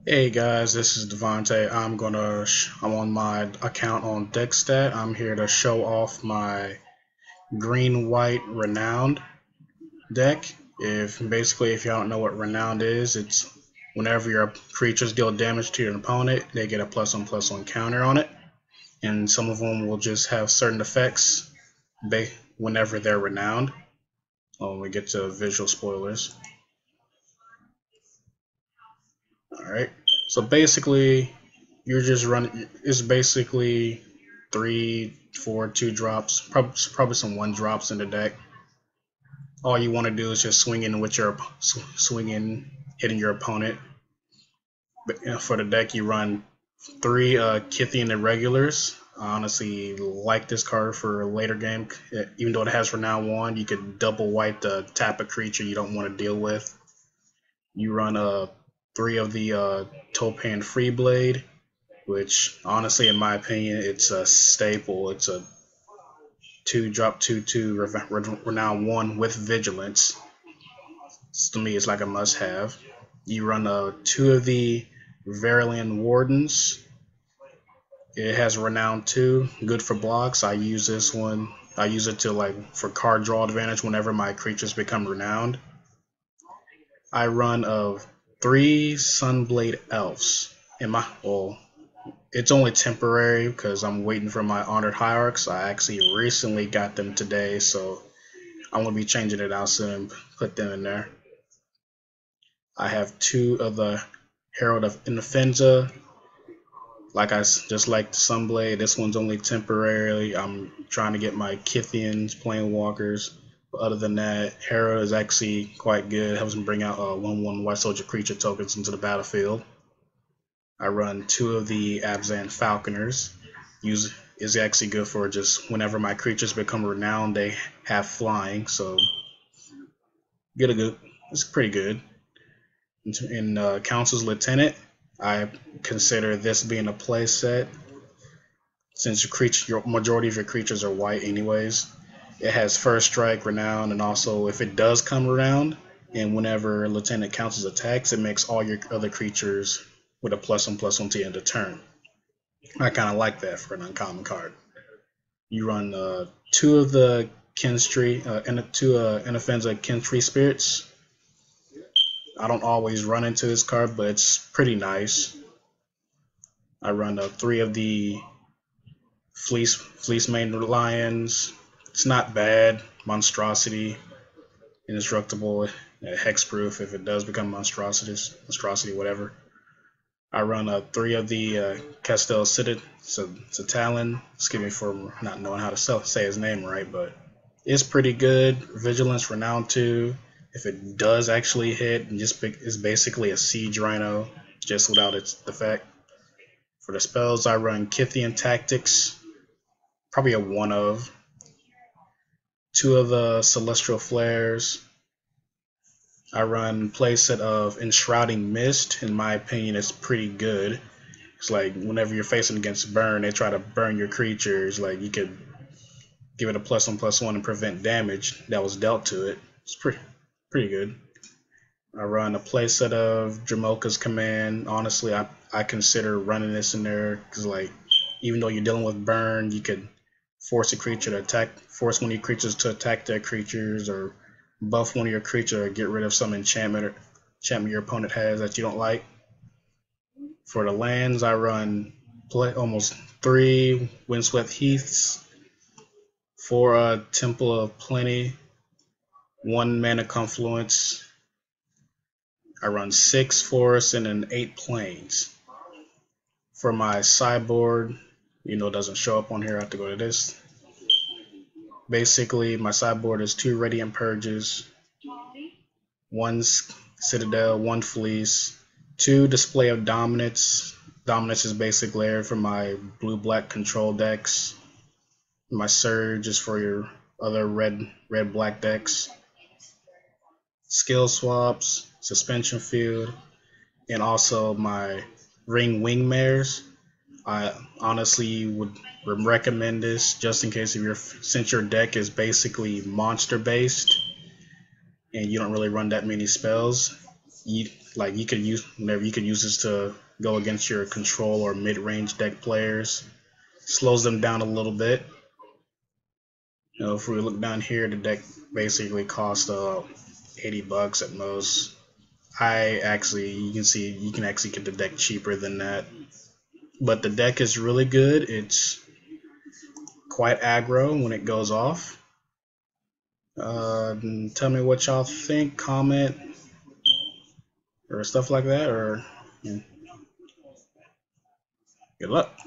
Hey guys, this is Devontae. I'm on my account on Deckstat. I'm here to show off my green-white Renowned deck. If you don't know what Renowned is, it's whenever your creatures deal damage to your opponent, they get a +1/+1 counter on it, and some of them will just have certain effects whenever they're Renowned. When we get to visual spoilers. Alright, so basically, you're just running. It's basically 3, 4, 2 drops, probably some 1 drops in the deck. All you want to do is just swing in, hitting your opponent. But for the deck, you run 3 Kithian Irregulars. I honestly like this card for a later game. Even though it has Renown 1, you could double wipe the tap a creature you don't want to deal with. You run 3 of the Topan Freeblade, which honestly, in my opinion, it's a staple. It's a 2-drop 2/2 Renown 1 with Vigilance. To me, it's like a must-have. You run 2 of the Verillian Wardens. It has Renown 2, good for blocks. I use this one. I use it for card draw advantage whenever my creatures become Renowned. I run 3 Sunblade Elves. It's only temporary because I'm waiting for my Honored Hierarchs. I actually recently got them today, so I'm going to be changing it out soon and put them in there. I have 2 of the Herald of Infenza. Just like the Sunblade, this one's only temporarily. I'm trying to get my Kithians, Planewalkers. But other than that, Hera is actually quite good. Helps me bring out 1/1 White Soldier creature tokens into the battlefield. I run 2 of the Abzan Falconers. Is actually good for just whenever my creatures become Renowned, they have flying, so it's pretty good. In Council's Lieutenant, I consider this being a play set since your majority of your creatures are white anyways. It has First Strike, Renown, and also if it does come around, and whenever Lieutenant Council's attacks, it makes all your other creatures with a +1/+1 to end of turn. I kind of like that for an uncommon card. You run 2 of the Kinstree, and 2 Inoffensive Kinstree Spirits. I don't always run into this card, but it's pretty nice. I run 3 of the Fleece-Maned Lions. It's not bad. Monstrosity, indestructible, hexproof if it does become monstrosity, whatever. I run 3 of the Castel Citalin. Excuse me for not knowing how to say his name right, but it's pretty good. Vigilance, Renown 2. If it does actually hit, it's basically a Siege Rhino, just without its effect. For the spells, I run Kithian Tactics, probably a 1 of. 2 of the Celestial Flares. I run playset of Enshrouding Mist. In my opinion, it's pretty good. It's like whenever you're facing against burn, they try to burn your creatures. Like you could give it a +1/+1 and prevent damage that was dealt to it. It's pretty good. I run a playset of Dramoka's Command. Honestly, I consider running this in there because even though you're dealing with burn, you could force one of your creatures to attack their creatures, or buff one of your creatures, or get rid of some enchantment your opponent has that you don't like. For the lands, I run almost 3 Windswept Heaths, 4 Temple of Plenty, 1 Mana Confluence. I run 6 forests and then 8 plains. For my sideboard, it doesn't show up on here, I have to go to this. Basically, my sideboard is 2 Radiant Purges, 1 Citadel, 1 Fleece, 2 Display of Dominance. Dominance is basically there for my blue-black control decks. My Surge is for your other red-black decks. Skill Swaps, Suspension Field, and also my Ring Wingmares. I honestly would recommend this just in case since your deck is basically monster based and you don't really run that many spells. you could use whenever you could use this to go against your control or mid-range deck players. Slows them down a little bit. If we look down here, the deck basically costs $80 at most. You can see you can actually get the deck cheaper than that. But the deck is really good. It's quite aggro when it goes off. Tell me what y'all think, comment, or stuff like that, or good luck.